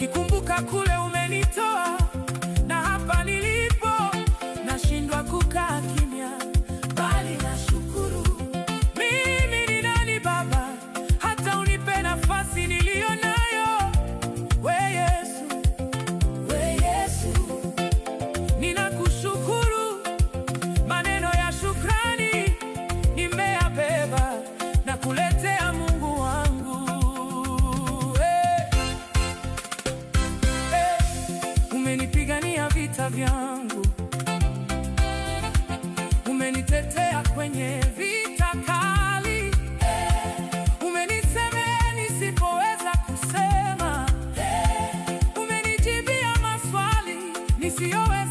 Nikikumbuka kule umenitoa na hapa nilipo, nashindwa kukaa kimya, bali nashukuru. Mimi ni nani Baba, hata unipe nafasi niliyo nayo? We Yesu, we Yesu, ninakushukuru. Maneno ya shukrani nimeyabeba na kuletea Mungu wangu. Umenipigania vita vyangu, umenitetea kwenye vita kali, umenisemea nisipoweza kusema, umenijibia maswali nisiyoweza